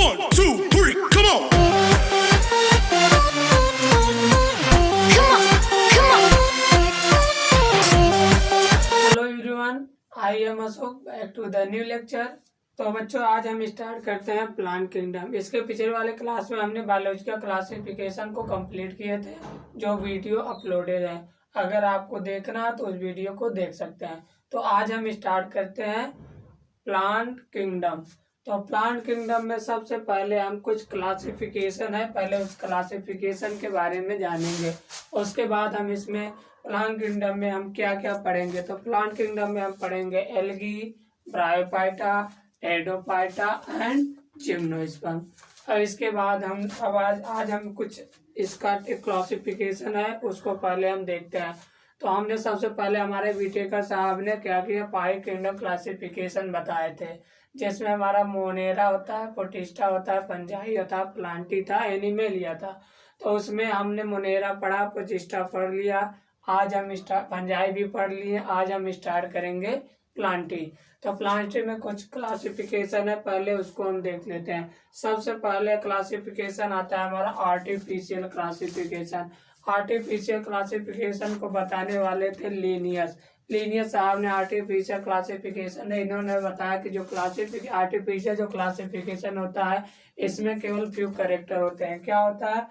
1, 2, 3, come on. Hello everyone, I am Ashok, back to the new lecture. तो बच्चों, आज हम स्टार्ट करते हैं प्लांट किंगडम। इसके पिछले वाले क्लास में हमने बायोलॉजी का क्लासिफिकेशन को कंप्लीट किए थे, जो वीडियो अपलोडेड है। अगर आपको देखना है तो उस वीडियो को देख सकते हैं। तो आज हम स्टार्ट करते हैं प्लांट किंगडम। तो प्लांट किंगडम में सबसे पहले हम कुछ क्लासिफिकेशन है, पहले उस क्लासिफिकेशन के बारे में जानेंगे। उसके बाद हम इसमें प्लांट किंगडम में हम क्या क्या पढ़ेंगे। तो प्लांट किंगडम में हम पढ़ेंगे एल्गी, ब्रायोफाइटा, एडोफाइटा एंड जिम्नोस्पर्म। और इसके बाद हम आज हम कुछ इसका क्लासिफिकेशन है उसको पहले हम देखते हैं। तो हमने सबसे पहले हमारे विटेकर साहब ने क्या किया, पाई किंगडम क्लासिफिकेशन बताए थे, जिसमें हमारा मोनेरा होता है, पोटिस्टा होता है, पंजाई होता है, प्लांटी था, एनिमेलिया था। तो उसमें हमने मोनेरा पढ़ा, पोटिस्टा पढ़ लिया, आज हम पंजाई भी पढ़ लिए। आज हम स्टार्ट करेंगे प्लांटी। तो प्लांटी में कुछ क्लासिफिकेशन है, पहले उसको हम देख लेते हैं। सबसे पहले क्लासिफिकेशन आता है हमारा आर्टिफिशियल क्लासिफिकेशन। आर्टिफिशियल क्लासिफिकेशन को बताने वाले थे लीनियस साहब ने आर्टिफिशियल क्लासिफिकेशन है। इन्होंने बताया कि जो आर्टिफिशियल जो क्लासिफिकेशन होता है, इसमें केवल फ्यू कैरेक्टर होते हैं। क्या होता है?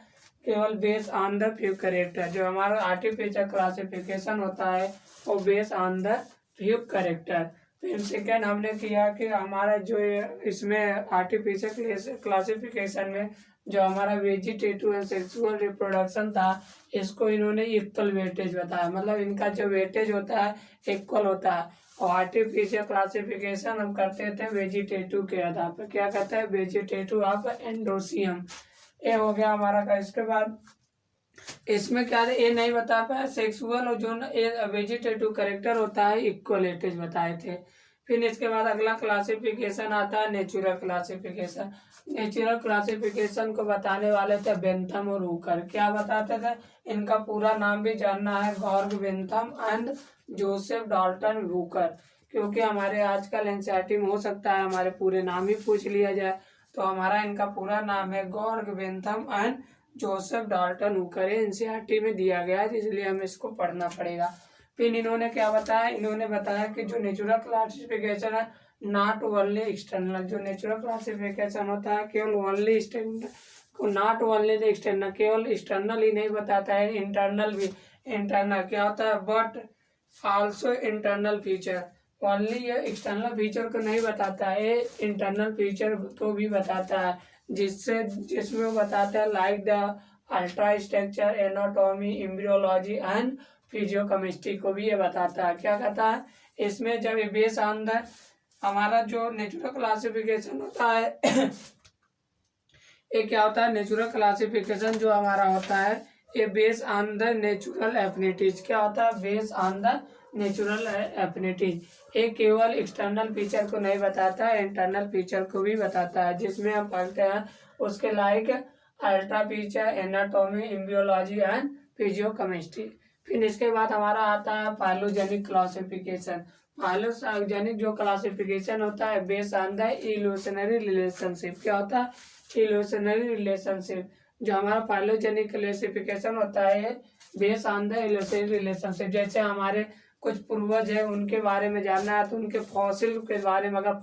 केवल base on the few character. जो हमारा आर्टिफिशियल क्लासिफिकेशन होता है वो base on the few character. फिर सेकेंड हमने किया कि हमारा जो इसमें आर्टिफिशियल क्लासिफिकेशन में जो हमारा वेजिटेटिव एंड सेक्सुअल रिप्रोडक्शन था, इसको इन्होंने इक्वल वेटेज बताया। मतलब इनका जो वेटेज होता है इक्वल होता है। और आर्टिफिशियल क्लासिफिकेशन हम करते थे वेजिटेटिव के आधार पर। क्या कहते हैं? Vegetative of एंडोसियम। ये हो गया हमारा का। इसके बाद इसमें क्या है, ये नहीं बता पाया सेक्सुअल और जो वेजिटेटिव कैरेक्टर होता है इक्वल वेटेज बताए थे। फिर इसके बाद अगला क्लासिफिकेशन आता है नेचुरल क्लासिफिकेशन। नेचुरल क्लासिफिकेशन को बताने वाले थे बेंथम और हुकर। क्या बताते थे? इनका पूरा नाम भी जानना है, गॉर्ग Bentham and Joseph Dalton Hooker. क्योंकि हमारे आजकल एनसीईआरटी में हो सकता है हमारे पूरे नाम ही पूछ लिया जाए। तो हमारा इनका पूरा नाम है गॉर्ग Bentham and Joseph Dalton Hooker. NCERT में दिया गया है, इसलिए हमें इसको पढ़ना पड़ेगा। फिर इन्होंने क्या बताया? इन्होंने बताया कि जो नेचुरल क्लासिफिकेशन है नॉट ओनली एक्सटर्नल। जो नेचुरल क्लासिफिकेशन होता है केवल only external, not only the external, केवल एक्सटर्नल ही नहीं बताता है, इंटरनल भी। इंटरनल क्या होता है? But also internal feature. Only ये एक्सटर्नल फीचर को नहीं बताता है, इंटरनल फीचर को भी बताता है, जिसमें वो बताता है like the ultra structure, anatomy, embryology and physiochemistry को भी ये बताता है। क्या कहता है? इसमें जब ये बेस ऑन द हमारा जो नेचुरल क्लासिफिकेशन होता है ये क्या होता है? नेचुरल क्लासिफिकेशन जो हमारा होता है ये base on the natural affinities. क्या होता है? Base on the natural affinities. ये केवल एक्सटर्नल फीचर को नहीं बताता है, इंटरनल फीचर को भी बताता है, जिसमें हम पढ़ते हैं उसके like ultra feature, anatomy, embryology and physiochemistry. फिर इसके बाद हमारा आता है फाइलोजेनिक क्लासिफिकेशन। फाइलोजेनिक जो क्लासिफिकेशन होता है base on the evolutionary relationship. क्या होता है? Evolutionary relationship. जो हमारा फाइलोजेनिक क्लासिफिकेशन होता है base on the evolutionary relationship. जैसे हमारे कुछ पूर्वज है, उनके बारे में जानना है तो उनके फॉसिल के बारे में, अगर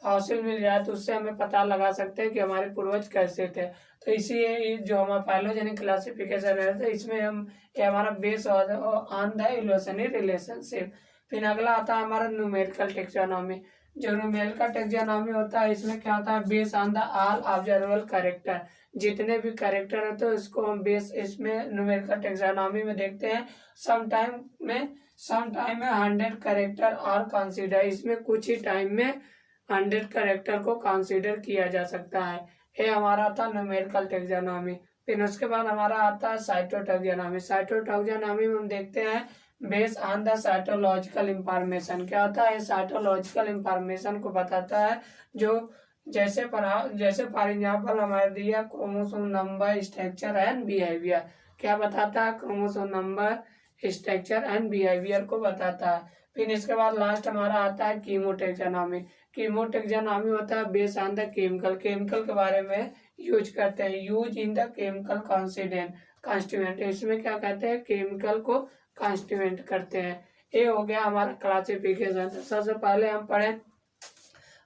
फॉसिल मिल जाए तो उससे हमें पता लगा सकते हैं कि हमारे पूर्वज कैसे थे। तो इसी जो हमारा फाइलोजेनिक क्लासिफिकेशन है तो इसमें हम ये हमारा base on the evolutionary relationship. फिर अगला आता है हमारा न्यूमेरिकल टेक्सोनॉमी। जो न्यूमेरिकल टेक्सोनॉमी होता है इसमें क्या होता है? Base on the all observable character. जितने भी कैरेक्टर होते हैं उसको हम बेस इसमें न्यूमेरिकल टेक्सोनॉमी में देखते हैं। सम टाइम में 100 कैरेक्टर और कंसीडर। इसमें कुछ ही टाइम में 100 कैरेक्टर को कंसीडर किया जा सकता है। ये हमारा था न्यूमेरिकल टेक्सोनॉमी। फिर उसके बाद हमारा आता है साइटोटैक्सोनॉमी। साइटोटैक्सोनॉमी में हम देखते हैं base on the cytological information. क्या होता है? साइटोलॉजिकल इंफॉर्मेशन को बताता है। जो जैसे फॉर एग्जाम्पल हमारे दिया chromosome number, structure and behaviour. क्या बताता है? Chromosome number, structure and behaviour को बताता है। फिर इसके बाद लास्ट हमारा आता है कीमोटेक्सोनॉमी। कीमोटेक्सोनॉमी होता है based on the chemical, chemical के बारे में यूज करते हैं, use in the chemical constituent. इसमें क्या कहते हैं, केमिकल को कॉन्स्टिट्यूएंट करते हैं। ये हो गया हमारा क्लासिफिकेशन। सबसे पहले हम पढ़े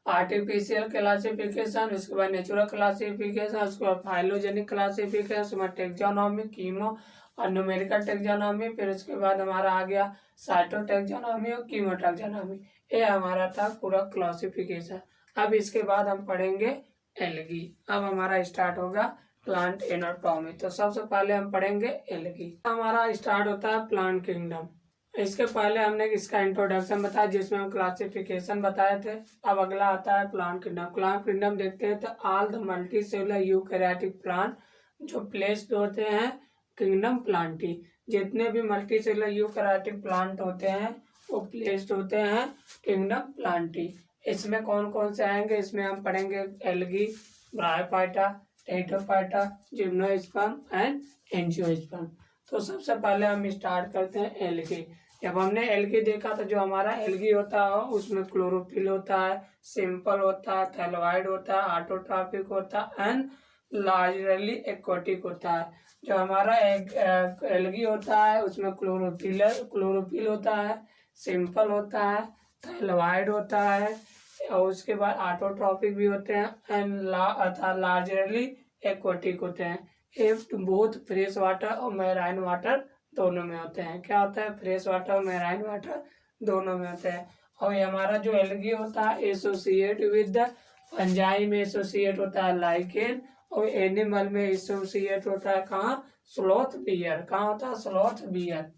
आर्टिफिशियल क्लासिफिकेशन, उसके बाद नेचुरल क्लासिफिकेशन, उसके बाद फाइलोजेनिक क्लासिफिकेशन, उसके बाद टेक्सोनॉमी, कीमो और न्यूमेरिकल टेक्सोनॉमी। फिर उसके बाद हमारा आ गया साइटोटेक्सोनॉमी और कीमोटेक्सोनॉमी। ये हमारा था पूरा क्लासिफिकेशन। अब इसके बाद हम पढ़ेंगे एल्गी। अब हमारा स्टार्ट होगा प्लांट एनाटॉमी। तो सबसे पहले हम पढ़ेंगे एल्गी। हमारा स्टार्ट होता है प्लांट किंगडम। इसके पहले हमने इसका इंट्रोडक्शन बताया जिसमें हम क्लासिफिकेशन बताए थे। अब अगला आता है प्लांट किंगडम। प्लांट किंगडम देखते हैं तो all the multi cellular eukaryotic plant जो प्लेस्ड होते हैं किंगडम प्लांटी, जितने भी मल्टी सेलुलर यूकैरियोटिक प्लांट होते हैं वो प्लेस्ड होते हैं किंगडम प्लांटी। इसमें कौन कौन से आएंगे, इसमें हम पढ़ेंगे algae, bryophyta, pteridophyta, gymnosperm and angiosperm. तो सबसे पहले हम स्टार्ट करते हैं एल्गी। जब हमने एल्गी देखा तो जो हमारा एल्गी होता है उसमें क्लोरोफिल होता है, सिंपल होता है, थैलोइड होता है, ऑटोट्रॉपिक होता है एंड लार्जली एक्वाटिक होता है। जो हमारा एल्गी होता है उसमें क्लोरोफिल होता है, सिंपल होता है, थैलोइड होता है और उसके बाद ऑटोट्रॉपिक भी होते हैं एंड लार्जली एक्वाटिक होते हैं। ये बोथ फ्रेश वाटर और मैराइन वाटर दोनों में होते हैं। क्या होता है, फ्रेश वाटर और मैराइन वाटर दोनों में होते हैं। और ये हमारा जो एल्गी होता है एसोसिएट विद द फंजाई में एसोसिएट होता है लाइकेन, और एनिमल में एसोसिएट होता है कहाँ, स्लॉथ बियर। कहाँ होता है, स्लॉथ बियर।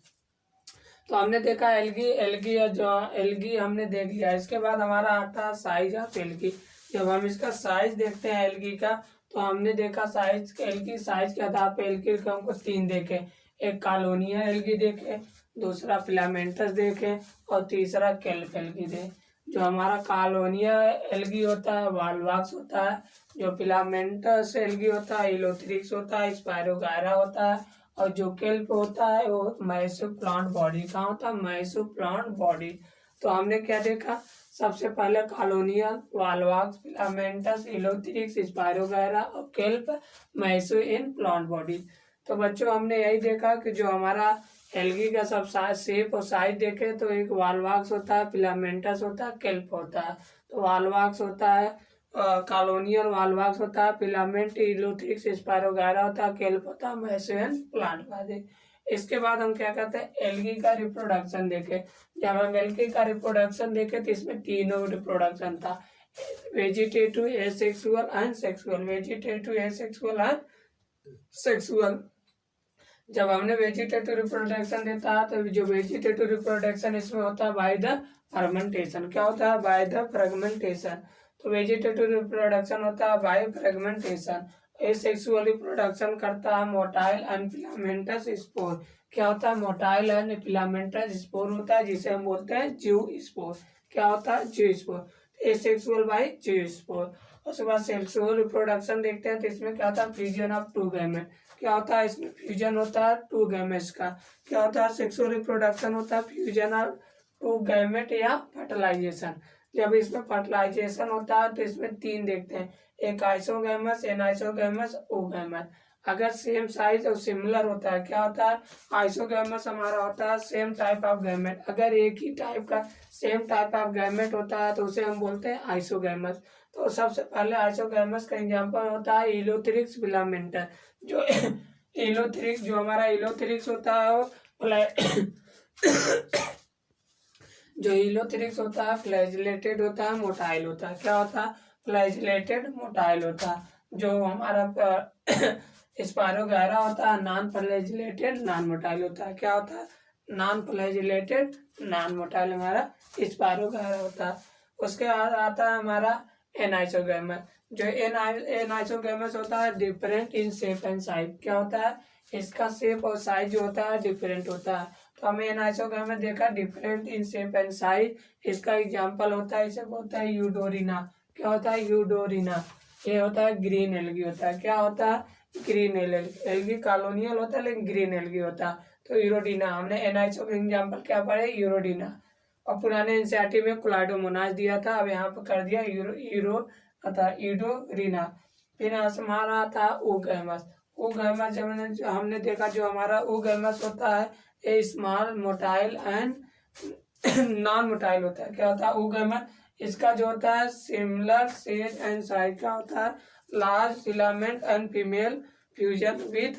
तो हमने देखा एल्गी हमने देख लिया। इसके बाद हमारा आता है साइज ऑफ एल्गी। जब हम इसका साइज देखते हैं एल्गी का तो हमने देखा साइज एल्गी, साइज के आधार पर एल्गी को हमको तीन देखे, एक कॉलोनिया एल्गी देखे, दूसरा फिलामेंटस देखे और तीसरा केल्प एल्गी दे। जो हमारा कॉलोनिया एल्गी होता है वाल्वाक्स होता है, जो फिलामेंटस एल्गी होता है इलोथ्रिक्स होता है, स्पायरोगायरा होता है, और जो केल्प होता है वो मैसिव प्लांट बॉडी। कहाँ होता है, मैसिव प्लांट बॉडी। तो हमने क्या देखा, सबसे पहले कॉलोनिया, वाल्वाक्स, फिलामेंटस, इलोथ्रिक्स, स्पायरोगायरा और kelp massive in plant body. तो बच्चों हमने यही देखा कि जो हमारा एल्गी का सब शेप और साइज देखे तो एक वाल्वाक्स होता है, फिलामेंटस होता है, केल्प होता है। तो वाल्वाक्स होता है, कॉलोनियल वाल्वाक्स होता है, फिलामेंट, इलोथ्रिक्स, स्पायरोगायरा होता है, केल्प होता है, मैसिव प्लांट बॉडी। इसके बाद हम क्या कहते हैं, एल्गी का रिप्रोडक्शन देखे। जब हम एल्गी का रिप्रोडक्शन देखे तो इसमें तीनों रिप्रोडक्शन था, vegetative, asexual and sexual. Vegetative, asexual and sexual. जब हमने वेजिटेटिव रिप्रोडक्शन देता है तो जो वेजिटेटिव रिप्रोडक्शन इसमें होता है बाय द फर्मेंटेशन। क्या होता है, बाय द फ्रेगमेंटेशन। तो वेजिटेटिव रिप्रोडक्शन होता है बाय फ्रेगमेंटेशन। एसेक्सुअल रिप्रोडक्शन करता है मोटाइल एंड फिलामेंटस स्पोर। क्या होता है, मोटाइल एंड फिलामेंटस स्पोर होता है जिसे हम बोलते हैं ज्यू स्पोर। क्या होता है, ज्यू स्पोर। एसेक्सुअल बाय ज्यू स्पोर। उसके बाद सेक्सुअल रिप्रोडक्शन देखते हैं तो इसमें क्या होता है, फ्यूजन ऑफ टू गैमेट। क्या होता है, इसमें फ्यूजन होता है टू गैमेट्स का। क्या होता है, सेक्सुअल रिप्रोडक्शन होता है फ्यूजन ऑफ टू गैमेट या फर्टिलाइजेशन। जब इसमें फर्टिलाइजेशन होता है तो इसमें तीन देखते हैं, एक आइसोगैमस, एनाइसोगैमस, ओगैमस। अगर सेम साइज और सिमिलर होता है, क्या होता है, आइसोगैमस हमारा होता है सेम टाइप ऑफ गैमेट। अगर एक ही टाइप का सेम टाइप ऑफ गैमेट होता है तो उसे हम बोलते हैं आइसोगैमस। तो सबसे पहले आइसोगैमस का एग्जांपल होता है इलोथ्रिक्स फिलामेंटस। जो इलोथ्रिक्स, जो हमारा इलोथ्रिक्स होता है वो जो इलोथ्रिक्स होता है फ्लैजिलेटेड होता है, मोटाइल होता है। क्या होता है, फ्लैजिलेटेड मोटाइल होता है। जो हमारा स्पायरोगायरा होता है नॉन फ्लैजिलेटेड नॉन मोटाइल होता है। क्या होता है, नॉन फ्लैजिलेटेड नॉन मोटाइल हमारा स्पायरोगायरा होता है। उसके बाद आता है हमारा एनाइसोगैमस। जो एनाइसोगैमस होता है different in shape and size. क्या होता है, इसका शेप और साइज जो होता है डिफरेंट होता है। तो हमें एनाइसोगैमस देखा different in shape and size. इसका एग्जांपल होता है, इसे बोलता है यूडोरिना। क्या होता है, यूडोरिना। ये होता है ग्रीन एल्गी होता है। क्या होता है, ग्रीन एल्गी। कॉलोनियल होता है लेकिन ग्रीन एल्गी होता है। तो यूरोडिना, हमने एनाइसो का एग्जाम्पल क्या पढ़े, यूरोडिना। और पुराने एनसीईआरटी में क्लाइडोमोनास दिया था, अब यहाँ पर कर दिया यूरो अतः ईडोरिना। फिर हमारा था ऊगैमस। ऊगैमस जब हमने देखा, जो हमारा ऊगैमस होता है a small motile and non motile होता है। क्या होता है ऊगैमस? इसका जो होता है सिमिलर शेप एंड साइज का होता है, large filament and female fusion with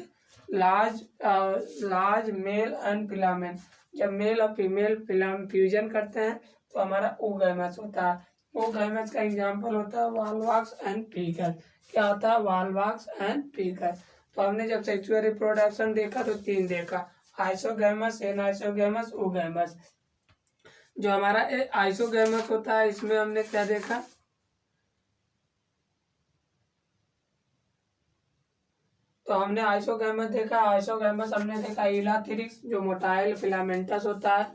large male and filament. जब मेल और फीमेल फिलामेंट फ्यूजन करते हैं तो हमारा ऊगैमस होता है। ऊगैमस का एग्जांपल होता है वॉल्वॉक्स एंड पीकर। क्या होता है वॉल्वॉक्स एंड पीकर? तो हमने जब सेक्सुअल रिप्रोडक्शन देखा तो 3 देखा, आइसोगैमस, एनाइसोगैमस, ऊगैमस। जो हमारा आइसोगैमस होता है इसमें हमने क्या देखा, तो हमने आइसोगैमस देखा। आइसोगैमस हमने देखा इलाथ्रिक्स जो मोटाइल फिलामेंटस होता है,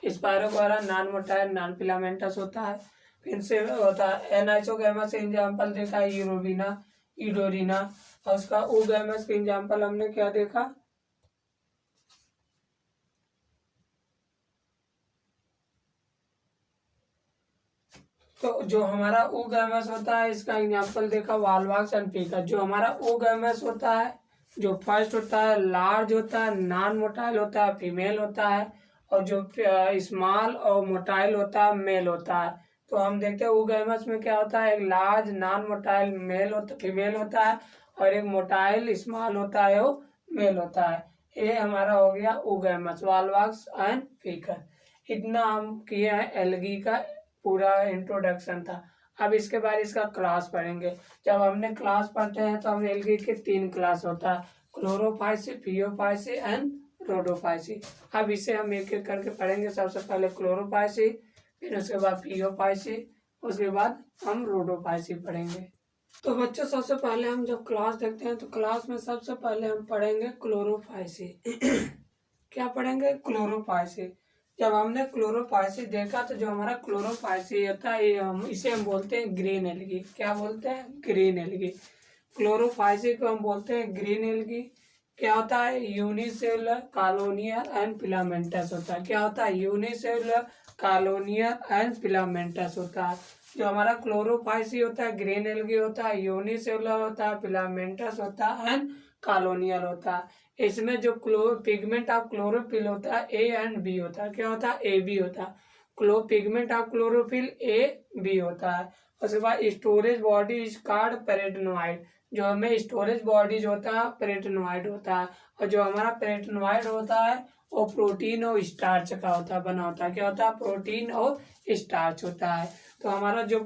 स्पायरोगोरा नॉन मोटाइल नॉन फिलामेंटस होता है। फिर से होता है एनाइसोगैमस एग्जाम्पल देखा यूरोबिना, ईडोरिना। और उसका ऊगैमस के एग्जाम्पल हमने क्या देखा, तो जो हमारा ऊगैमस होता है इसका एग्जाम्पल देखा वॉल्वॉक्स एंड पीकर। जो हमारा ऊगैमस होता है, जो फर्स्ट होता है लार्ज होता है, नॉन मोटाइल होता है, फीमेल होता है, और जो स्मॉल और मोटाइल होता है मेल होता है। तो हम देखते हैं ऊगैमस में क्या होता है, एक लार्ज नॉन मोटाइल मेल होता फीमेल होता है, और एक मोटाइल स्मॉल होता है वो मेल होता है। ये हमारा हो गया ऊगैमस, वॉल्वॉक्स एंड पीकर। इतना हम किए हैं एल्गी का पूरा इंट्रोडक्शन था। अब इसके बाद इसका क्लास पढ़ेंगे। जब हमने क्लास पढ़ते हैं तो हम एल्गी के 3 क्लास होता है, क्लोरोफाइसी, फियोफाइसी एंड रोडोफाइसी। अब इसे हम एक एक करके पढ़ेंगे। सबसे पहले क्लोरोफाइसी, फिर उसके बाद फियोफाइसी, उसके बाद हम रोडोफाइसी पढ़ेंगे। तो बच्चों सबसे पहले हम जब क्लास देखते हैं तो क्लास में सबसे पहले हम पढ़ेंगे क्लोरोफाइसी। क्या पढ़ेंगे? क्लोरोफाइसी। जब हमने क्लोरोफाइसी देखा तो जो हमारा क्लोरोफाइसी होता है इसे हम बोलते हैं ग्रीन एल्गी। क्या बोलते हैं? Green algae. क्लोरोफाइसी को हम बोलते हैं ग्रीन एल्गी। क्या होता है? यूनिसेलुलर कॉलोनियल एंड फिलामेंटस होता है। क्या होता है? यूनिसेलुलर कॉलोनियल एंड फिलामेंटस होता है। जो हमारा क्लोरोफाइसी होता है ग्रीन एल्गी होता है, यूनिसेलुलर होता है, फिलामेंटस होता है एंड कॉलोनियल होता है। इसमें जो पिगमेंट ऑफ क्लोरोफिल होता है ए एंड बी होता है। क्या होता है? ए बी होता है। Pigment of chlorophyll A B होता है। उसके बाद storage body is called pyrenoid. जो हमें स्टोरेज बॉडीज होता है पेरिटोनोइड होता है। और जो हमारा पेरिटोनोइड होता है वो प्रोटीन और स्टार्च का होता है, बना होता है। क्या होता है? प्रोटीन और स्टार्च होता है। तो हमारा जो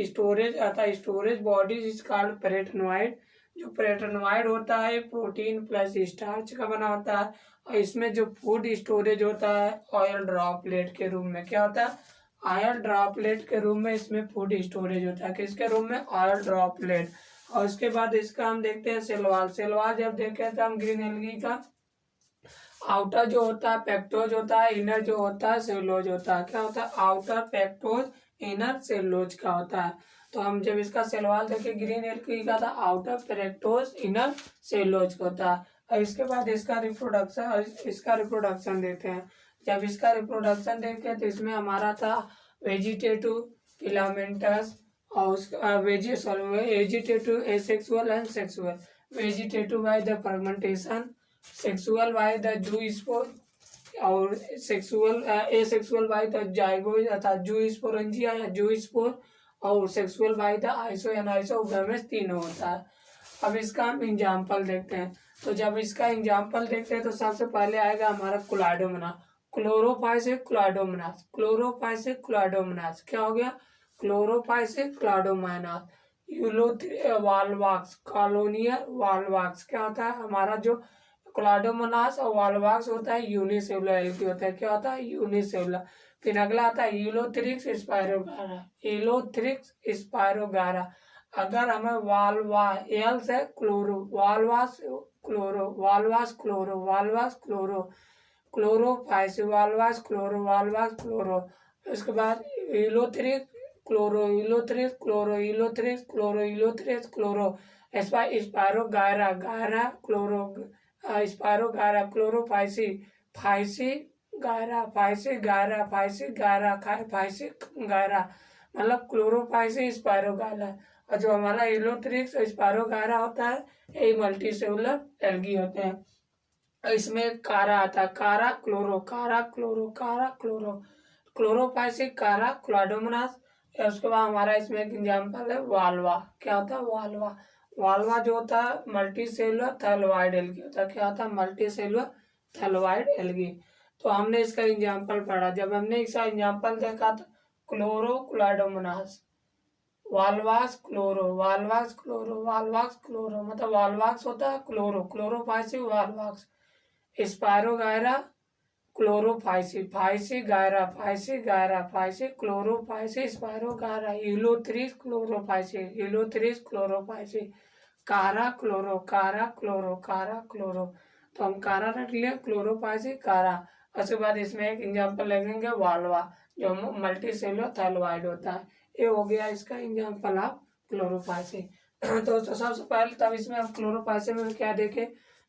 स्टोरेज आता है, storage bodies is called pyrenoid. जो पेरिटोनोइड होता है प्रोटीन प्लस स्टार्च का बना होता है। और इसमें जो फूड स्टोरेज होता है ऑयल ड्रॉपलेट के रूप में। क्या होता है? ऑयल ड्रॉपलेट के रूप में इसमें फूड स्टोरेज होता है। किसके रूप में? Oil droplet. और उसके बाद इसका हम देखते हैं सेल वॉल। सेल वॉल जब देखे तो हम ग्रीन एल्गी का आउटर जो होता है पेक्टोज होता है, इनर जो होता है सेलुलोज होता है। क्या होता है? आउटर पेक्टोज, इनर सेलुलोज का होता है। तो हम जब इसका सेल वॉल देखे ग्रीन एल्गी का था आउटर पेक्टोज, इनर सेलुलोज का होता है। और इसके बाद इसका रिप्रोडक्शन देखते हैं। जब इसका रिप्रोडक्शन देखे तो इसमें हमारा था वेजिटेटिव, फिलामेंटस, और उसका vegetative, asexual and sexual. Vegetative by the fermentation, sexual by the zoospore, और सेक्सुअल एसेक्सुअल बाय द जाइगोइड अर्थात जूस्पोरेंजिया या जूस्पोर, और सेक्सुअल बाय द आइसो एनाइसोगैमेस, तीनों होता है। अब इसका हम एग्जाम्पल देखते हैं। तो जब इसका एग्जाम्पल देखते हैं तो सबसे पहले आएगा हमारा क्लाइडोमोनास। क्लोरोफाइसिस क्लाइडोमोनास, क्लोरोफाइसिस क्लाइडोमोनास। क्या हो गया? Chlorophyceae chlamydomonas. Volvox, colonial volvox. क्या होता है? हमारा जो क्लाइडोमोनास और वॉल्वॉक्स होता है यूनिसेलुलर एल्गी होता है। क्या होता है? यूनिसेलुलर। फिर अगला आता है यूलोथ्रिक्स स्पायरोगारा, यूलोथ्रिक्स स्पायरोगारा। अगर हमें वाल्वा एल से chloro, volvox chloro, volvox chloro, volvox chloro, chlorophyceae, volvox chloro, volvox chloro. उसके बाद ulothrix chloro, ulothrix chloro, ulothrix chloro, ulothrix chloro, spirogyra, गारा क्लोरो, स्पायरोगारा, क्लोरोफाइसी, फाइसी गायरा, फाइसिक गायरा, फाइसिक गायरा, फाइसिक गायरा, मतलब क्लोरोफाइसिक स्पायरोगायरा। और जो हमारा इलोथ्रिक्स स्पायरोगायरा होता है ये मल्टी सेलुलर एल्गी होते हैं। इसमें कारा आता है, कारा chloro, chara chloro, chara chloro, क्लोरोफाइसिक कारा क्लाडोमोनास। उसके बाद हमारा इसमें एक एग्जाम्पल है वाल्वा। क्या होता है वाल्वा? वाल्वा जो होता है मल्टी सेलुलर थैलोइड एल्गी होता है। क्या होता है? Multi cellular thalloid algae. तो हमने इसका एग्जाम्पल पढ़ा, जब हमने इसका एग्जाम्पल देखा तो chloro chlamydomonas, volvox chloro, volvox chloro, volvox chloro, मतलब वाल्वाक्स होता है chloro, chlorophyceae volvox, spirogyra chlorophyceae, फाइसी गायरा, फाइसी गायरा, फाइसी chlorophyceae, spirogyra, ulothrix chlorophyceae, ulothrix chlorophyceae, chara chloro, chara chloro, chara chloro. तो हम कारा रख लिया, क्लोरोफाइसी कारा। उसके बाद इसमें एक एग्जाम्पल लगेंगे वाल्वा जो मल्टी सेलुलर थैलोइड होता है। ये हो गया इसका एग्जाम्पल ऑफ क्लोरोफाइसी। तो सबसे पहले तब इसमें हम क्लोरोफाइसी में क्या देखें,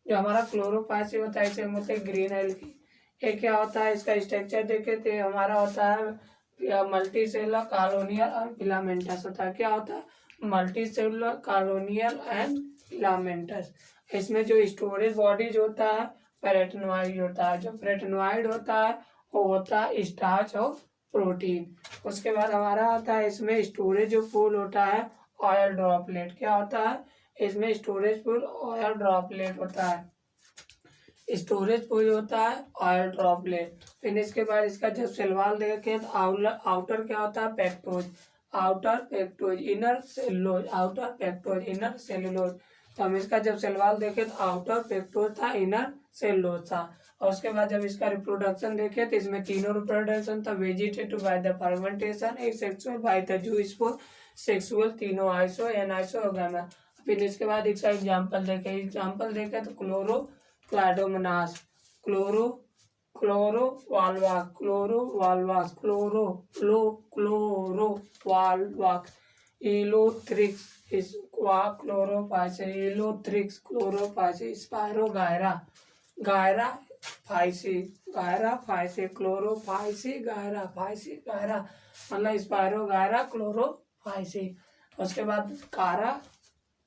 जो हमारा क्लोरोफाइसी होता है इसे बोलते हैं ग्रीन एल्गी। ये क्या होता है, इसका स्ट्रक्चर देखे तो हमारा होता है मल्टी सेलुलर कॉलोनियल और फिलामेंटस होता है। क्या होता है? Multi cellular colonial and filamentous. इसमें जो स्टोरेज बॉडीज होता है पेरेटनॉइड होता है। जो पेरेटनॉइड होता है वो होता है स्टार्च और प्रोटीन। उसके बाद हमारा आता है इसमें स्टोरेज जो पूल होता है ऑयल ड्रॉपलेट। क्या होता है? इसमें स्टोरेज पूल ऑयल ड्रॉपलेट होता है। स्टोरेज पूल होता है ऑयल ड्रॉपलेट। फिर इसके बाद इसका जब सेल वॉल देखें तो आउटर क्या होता है? Pectose, outer pectose, inner cellulose, outer pectose, inner cellulose. तो हम इसका जब सेल वॉल देखें तो आउटर पेक्टोज था, इनर सेलुलोज था। और उसके बाद जब इसका रिप्रोडक्शन देखे तो इसमें तीनों रिप्रोडक्शन था, vegetative by the fermentation, asexual by the zoospore, sexual तीनों आइसो एनाइसो और गामा। फिर इसके बाद इसका एग्जाम्पल देखे तो क्लोरो क्लाडोमोनास, क्लोरो क्लोरो वाल्वा, chloro volvox, chloro chloro volvox, ulothrix chlorophyceae, ulothrix chlorophyceae, spirogyra, गायरा फाइसी, गायरा फाइसी, क्लोरोफाइसी गायरा, फाइसी गायरा, मतलब स्पायरोगायरा क्लोरोफाइसी। उसके बाद कारा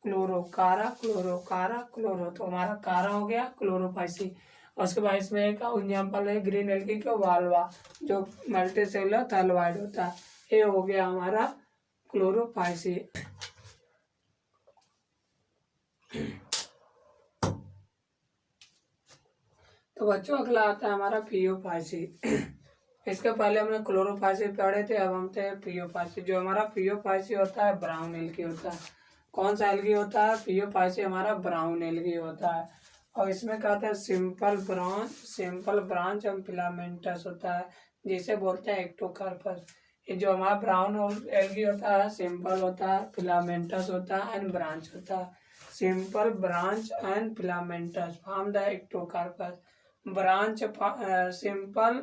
chloro, chara chloro, chara chloro. तो हमारा कारा हो गया क्लोरोफाइसी। और उसके बाद इसमें एक एग्जाम्पल है ग्रीन एल्गी का वाल्वा जो मल्टी सेलुलर थैलोइड होता है। ये हो गया हमारा क्लोरोफाइसी। तो बच्चों अगला आता है हमारा फियोफाइसी। इसके पहले हमने क्लोरोफाइसी पढ़े थे, अब हम थे फियोफाइसी। जो हमारा फियोफाइसी होता है ब्राउन एल्गी होता है। कौन सा एल्गी होता है? फियोफाइसी हमारा ब्राउन एल्गी होता है। और इसमें क्या होता है? सिंपल ब्रांच एंड फिलामेंटस होता है, जिसे बोलते हैं एक्टोकार्पस। ये जो हमारा ब्राउन एल्गी होता है सिंपल होता है, फिलामेंटस होता है एंड ब्रांच होता है। Simple branch and filamentous form the Ectocarpus. Branch simple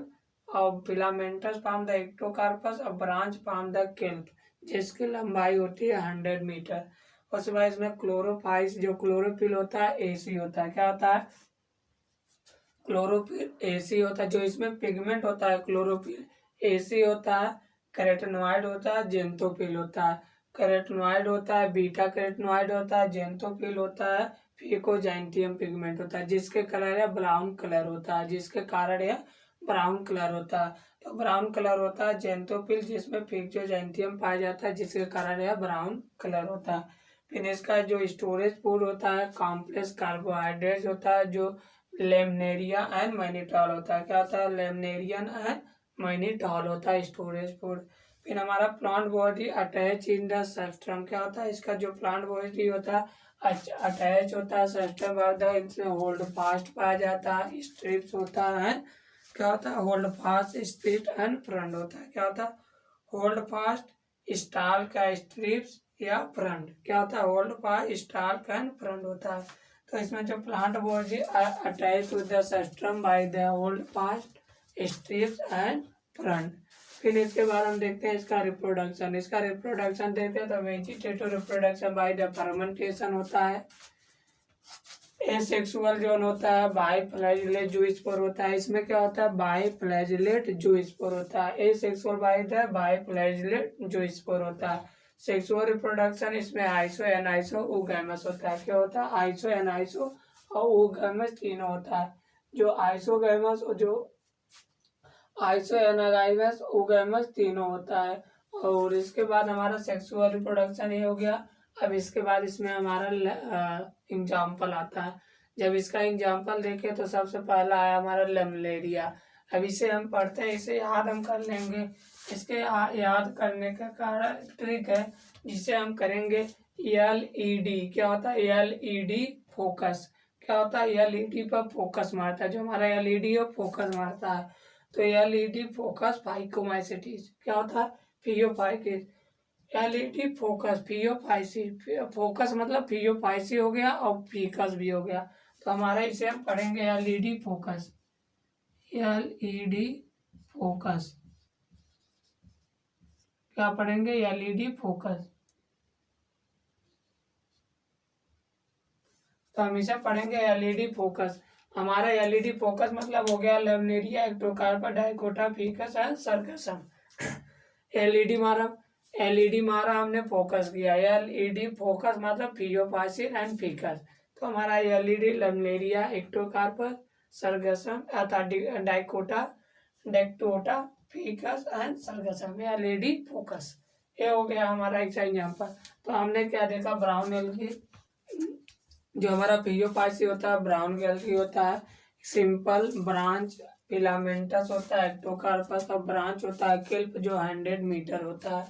और फिलामेंटस फॉर्म द एक्टोकार्पस और ब्रांच फॉर्म द केल्प, जिसकी लंबाई होती है 100 मीटर। उसके बाद इसमें क्लोरोफाइस जो क्लोरोफिल होता है एसी होता है। क्या होता है? क्लोरोफिल एसी होता है। जो इसमें पिगमेंट होता है क्लोरोफिल एसी होता है। कैरोटेनॉइड होता है, जेंथोफिल होता है। कैरोटेनॉइड होता है, बीटा कैरोटेनॉइड होता है, जेंथोफिल होता है, फिकोजाइंटियम पिगमेंट होता है, जिसके कलर है ब्राउन कलर होता है, जिसके कारण यह ब्राउन कलर होता है। तो ब्राउन कलर होता है जेंथोफिल, जिसमें फिकोजाइंटियम पाया जाता है, जिसके कारण यह ब्राउन कलर होता है। फिर इसका जो स्टोरेज फूड होता है कॉम्प्लेक्स कार्बोहाइड्रेट होता है, जो लेमनेरिया एंड मैनिटॉल होता है। क्या होता है? लेमनेरियन एंड मैनिटॉल होता है स्टोरेज फूड। फिर हमारा plant body attach in the substratum. क्या होता है? इसका जो प्लांट बॉडी होता है अटैच होता है सबस्ट्रम, इसमें होल्ड फास्ट पाया जाता है, स्ट्रिप्स होता है। क्या होता है? Holdfast stipe and frond होता है। क्या होता है? होल्ड फास्ट स्टाल का स्ट्रिप्स या फ्रंट। क्या होता है? Holdfast stalk and frond होता है। तो इसमें जो plant body attach to the substratum by the holdfast stipes and frond. फिर इसके बाद हम देखते हैं इसका रिप्रोडक्शन। देखते हैं तो vegetative reproduction by the fermentation होता है। एसेक्सुअल जोन होता है बाई फ्लैजिलेट जूस्पोर होता है। इसमें क्या होता है, बाई फ्लैजिलेट जूस्पोर होता है। एसेक्सुअल बाई फ्लैजिलेट जूस्पोर होता है। सेक्सुअल रिप्रोडक्शन इसमें आइसो एनाइसो ओगैमस होता है। क्या होता है, आइसो एनाइसो और ओगैमस तीनों होता है। जो आइसोगैमस जो आइसो एनागाइमस ओगैमस तीनों होता है। और इसके बाद हमारा सेक्सुअल रिप्रोडक्शन ये हो गया। अब इसके बाद इसमें हमारा एग्जाम्पल आता है। जब इसका एग्जाम्पल देखें तो सबसे पहला है हमारा लेमलेरिया। अब इसे हम पढ़ते हैं, इसे याद हम कर लेंगे। इसके याद करने का कारण ट्रिक है जिसे हम करेंगे LED। क्या होता है, LED फोकस। क्या होता है, LED पर फोकस मारता है। जो हमारा LED है फोकस मारता है। तो LED फोकस फाइकोमाइसिटीज। क्या होता है, फियोफाइसिस। LED focus Phaeophyceae. फोकस मतलब फियोफाइसी हो गया और फीकस भी हो गया। तो हमारा इसे हम पढ़ेंगे LED फोकस। LED फोकस क्या पढ़ेंगे, LED फोकस। तो हम इसे पढ़ेंगे LED फोकस। हमारा LED फोकस मतलब हो गया लेमनेरिया, एक्टोकार्पा, डाइकोटा, फीकस एंड सरगसम। LED मारा हमने, फोकस किया। LED फोकस मतलब फियोफाइसिन एंड फीकस। तो हमारा LED लेमनेरिया, एक्टोकार्पस, सरगसम अर्थात डाइकोटा, डेक्टोटा, फीकस एंड सरगसम, LED फोकस। ये हो गया हमारा एक एग्जाम्पल। तो हमने क्या देखा, ब्राउन एल्गी जो हमारा फियोफाइसी होता है, ब्राउन एल्गी होता है, सिंपल ब्रांच फिलामेंटस होता है, एक्टोकार्पस का ब्रांच होता है, किल्प जो 100 मीटर होता है।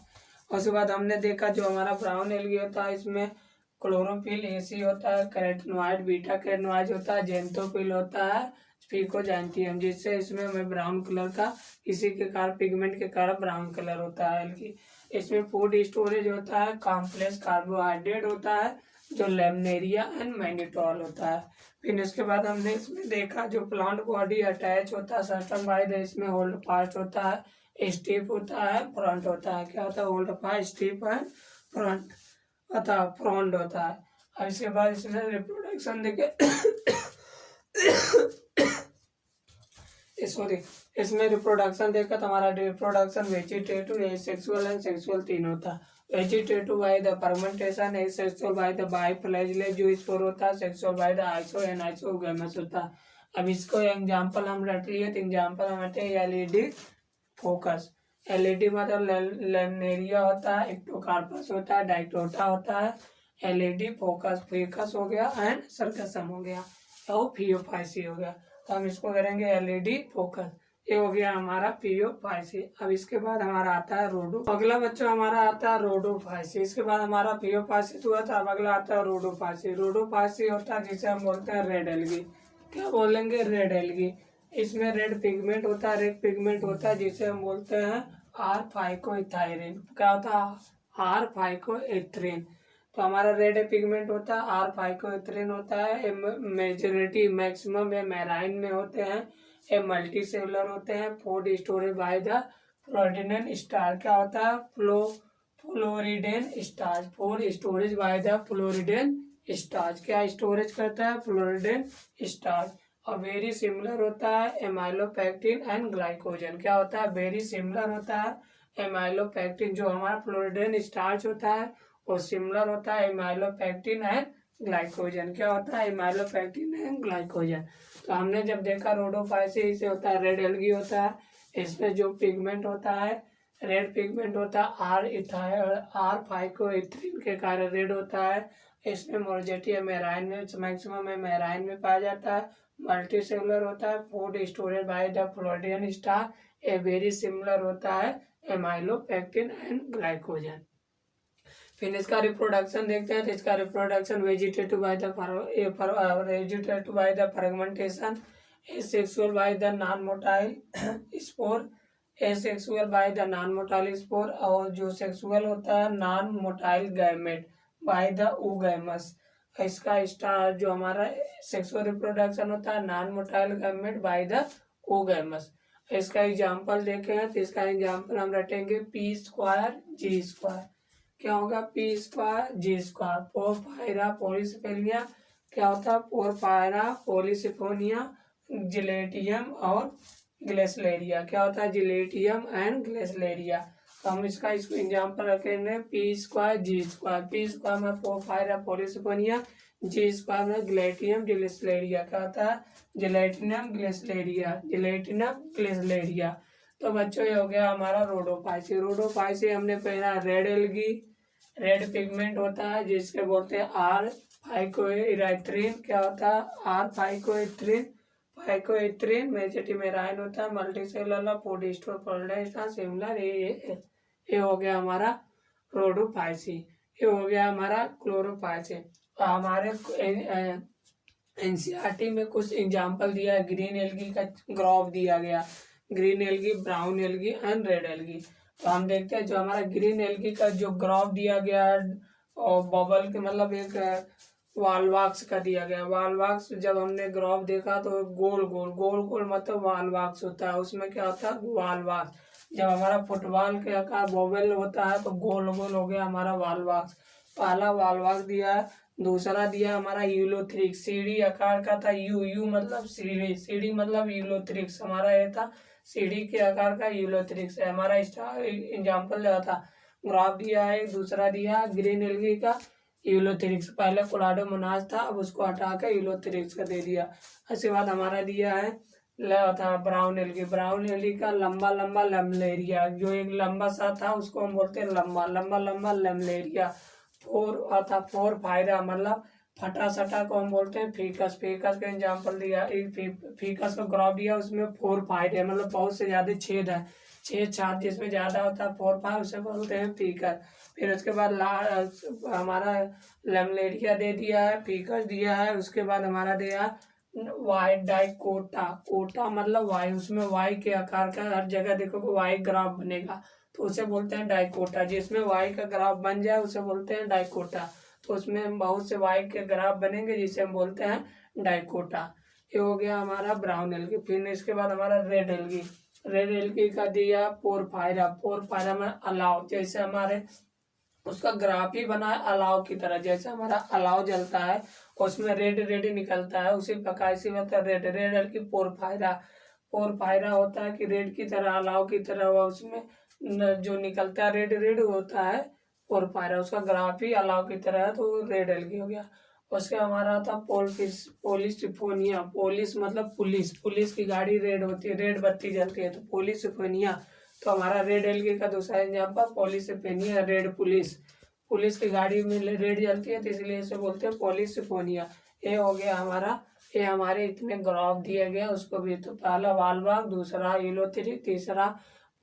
उसके बाद हमने देखा जो हमारा ब्राउन एल्गी होता है इसमें क्लोरोफिल AC होता है, कैरोटीनॉइड बीटा कैरोटीनॉइड होता है, जेंथोफिल होता है, फिकोजैंथियम, जिससे इसमें हमें ब्राउन कलर का इसी के कारण पिगमेंट के कारण ब्राउन कलर होता है एल्गी। इसमें फूड स्टोरेज होता है, कॉम्प्लेक्स कार्बोहाइड्रेट होता है जो लेमनेरिया एंड मैनिटोल होता है। फिर इसके बाद हमने इसमें देखा जो प्लांट बॉडी अटैच होता है सर्टन बाय द, इसमें होल्ड फास्ट होता है, स्टिफ होता है, फ्रंट होता है। क्या होता है, hold fast, stiff and front अतः फ्रंट होता है। और इसके बाद इसमें रिप्रोडक्शन देखे सॉरी इसमें रिप्रोडक्शन देखा तो हमारा reproduction vegetative, asexual and sexual तीनों होता है। Vegetative by the fermentation, asexual by the biflagellate जो स्पोर होता है, sexual by the iso anisogamous होता है। अब इसको एग्जांपल हम रट लिए तो एग्जांपल हम रटे LED फोकस। LED मतलब लेमनेरिया होता है, एक्टोकार्पस होता है, डाइकोटा होता है, LED फोकस फिकस हो गया एंड सरगसम हो गया और फियोफाइसी हो गया। तो हम इसको करेंगे LED फोकस। ये हो गया हमारा फियोफाइसी। अब इसके बाद हमारा आता है रोडो। अगला बच्चा हमारा आता है रोडोफाइसी। इसके बाद हमारा फियोफाइसी हुआ था, अब अगला आता है रोडोफाइसी। रोडोफाइसी होता है जिसे हम बोलते हैं रेड एल्गी। क्या बोलेंगे, रेड एल्गी। इसमें रेड पिगमेंट होता है, रेड पिगमेंट होता है जिसे हम बोलते हैं आर फाइकोइथाइरिन। क्या होता है, आर फाइकोइथ्रिन। तो हमारा रेड पिगमेंट होता है, आर फाइकोइथ्रिन होता है, मेजोरिटी मैक्सिमम ये मैराइन में होते हैं, ये मल्टी सेलुलर होते हैं, food storage by the floridean starch. क्या होता है, floridean starch, food storage by the floridean starch. क्या स्टोरेज करता है, फ्लोरिडेन स्टार्च। और वेरी सिमिलर होता है एमाइलोपेक्टिन एंड ग्लाइकोजन। क्या होता है, वेरी सिमिलर होता है एमाइलोपेक्टिन, जो हमारा फ्लोरिडेन स्टार्च होता है और सिमिलर होता है एमाइलोपेक्टिन एंड ग्लाइकोजन। क्या होता है, एमाइलोपेक्टिन एंड ग्लाइकोजन। तो हमने जब देखा रोडोफाइसी से होता है, रेड एल्गी होता है, इसमें जो पिगमेंट होता है रेड पिगमेंट होता है, आर फाइकोइथ्रिन के कारण रेड होता है। इसमें मोर्जेटी मेराइन में मैक्सिमम मेराइन में पाया जाता है, मल्टी सेलुलर होता है, food storage by the floridean star, a very similar होता है एमाइलोपेक्टिन एंड ग्लाइकोजन। फिर इसका रिप्रोडक्शन देखते हैं तो इसका reproduction vegetative by the fragmentation, asexual by the non motile spore, asexual by the non motile spore, और जो सेक्सुअल होता है non motile gamete by the oogamous। इसका स्टार जो हमारा सेक्सुअल रिप्रोडक्शन होता है non motile gamete by the oogamous। इसका एग्जाम्पल देखें तो इसका एग्जाम्पल हम रटेंगे P² G²। क्या होगा, P² G², पोरफायरा पोरिसपेलिया। क्या होता है, पोरफायरा, पॉलीसिफोनिया, जिलेटियम और ग्लेसलेरिया। क्या होता है, जिलेटियम एंड ग्लेसलेरिया। तो हम इसको एग्जाम्पल रखेंगे पी स्क्वायर जी स्क्वायर। पी स्क्वायर में पोरफायरा पॉलीसिफोनिया, जी स्क्वायर में ग्लेटियम ग्लेसलेरिया। क्या होता है, जिलेटिनम ग्लेसलेरिया, जिलेटिनम ग्लेसलेरिया। तो बच्चों ये हो गया हमारा रोडोफाइसी। रोडोफाइसी हमने पहला रेड एल्गी, रेड पिगमेंट होता है जिसके बोलते हैं आर फाइकोइरेथ्रिन। क्या होता है, आर फाइकोइथ्रिन, फाइकोइथ्रिन मेजेटिमेराइन होता है, मल्टीसेलुलर पोडिस्टर पोल्डेस्टा सिमिलर। ये हो गया हमारा रोडोफाइसी। ये हो गया हमारा क्लोरोफाइसी। हमारे एनसीईआरटी में कुछ एग्जाम्पल दिया है, ग्रीन एल्गी का ग्राफ दिया गया, green algae, brown algae and red algae. तो हम देखते हैं जो हमारा ग्रीन एल्गी का जो ग्राफ दिया गया है और बबल के मतलब एक वालवाक्स का दिया गया। वालवाक्स जब हमने ग्राफ देखा तो गोल गोल गोल गोल मतलब वालवाक्स होता है, उसमें क्या होता है वालवाक्स। जब हमारा फुटबॉल के आकार बॉबल होता है तो गोल गोल हो गया हमारा वालवाक्स। पहला वालवाक्स दिया है। दूसरा दिया हमारा यूलोथ्रिक्स, सीढ़ी आकार का था, यू यू मतलब सीढ़ी, सीढ़ी मतलब यूलोथ्रिक्स हमारा ये था, सीढ़ी के आकार का यूलोथ्रिक्स है हमारा। एग्जाम्पल था ग्राफ दिया है। दूसरा दिया ग्रीन एल्गी का यूलोथ्रिक्स, पहले कोलाडोमोनास था अब उसको हटा कर यूलोथ्रिक्स का दे दिया। इसके बाद हमारा दिया है था ब्राउन एल्गी। ब्राउन एल्गी का लंबा लंबा लैमेलिया, जो एक लंबा सा था उसको हम बोलते हैं लंबा लंबा लंबा लैमेलिया। फोर फायरा मतलब फटा सटा को हम बोलते हैं फीकस। फीकस का एग्जाम्पल दिया, फीकस का ग्राफ दिया, उसमें फोर फायरे मतलब बहुत से ज्यादा छेद है, छेद छाद जिसमें ज्यादा होता है फोर फाइव उसे बोलते हैं फीकस। फिर उसके बाद हमारा लैमेलिया दे दिया है, फीकस दिया है। उसके बाद हमारा दिया वाई डाइकोटा, कोटा मतलब वाई, उसमें वाई के आकार का हर जगह देखो वाई ग्राफ बनेगा तो उसे बोलते हैं डाइकोटा। जिसमें वाई का ग्राफ बन जाए उसे बोलते हैं डाइकोटा। तो उसमें बहुत से वाई के ग्राफ बनेंगे जिसे हम बोलते हैं डाइकोटा। ये हो गया हमारा ब्राउन एल्गी। फिर इसके बाद हमारा रेड एल्गी। रेड एल्गी का दिया पोरफायरा। पोरफायरा में अलाव, जैसे हमारे उसका ग्राफ ही बना है अलाव की तरह, जैसे हमारा अलाव जलता है उसमें रेड रेड निकलता है, उसी प्रकार से मतलब red red algae porphyra. Porphyra होता है कि रेड की तरह, अलाव की तरह हुआ, उसमें जो निकलता है रेड रेड होता है पोरफायरा, उसका ग्राफ ही अलाव की तरह है तो रेड एल्गी हो गया। उसके हमारा था पोलिसिफोनिया। पोलिस मतलब पुलिस, पुलिस की गाड़ी रेड होती है, रेड बत्ती जलती है तो पोलिसिफोनिया। तो हमारा रेड एल्गी का दूसरा एग्जाम्पल पॉलीसिफेनिया, रेड पुलिस, पुलिस की गाड़ी में रेड जलती है तो इसलिए इसे बोलते हैं पॉलीसिफोनिया। ये हो गया हमारा, ये हमारे इतने ग्राफ दिए गए उसको भी। तो पहला वालबाग, दूसरा यूलोथ्रिक, तीसरा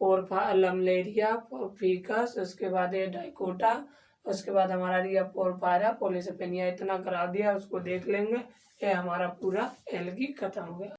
पोरफा लैमेलिया, फीकस, उसके बाद ये डाइकोटा, उसके बाद हमारा दिया पोरफायरा, पॉलीसिफेनिया। इतना ग्राफ दिया उसको देख लेंगे। ये हमारा पूरा एल्गी खत्म हो गया।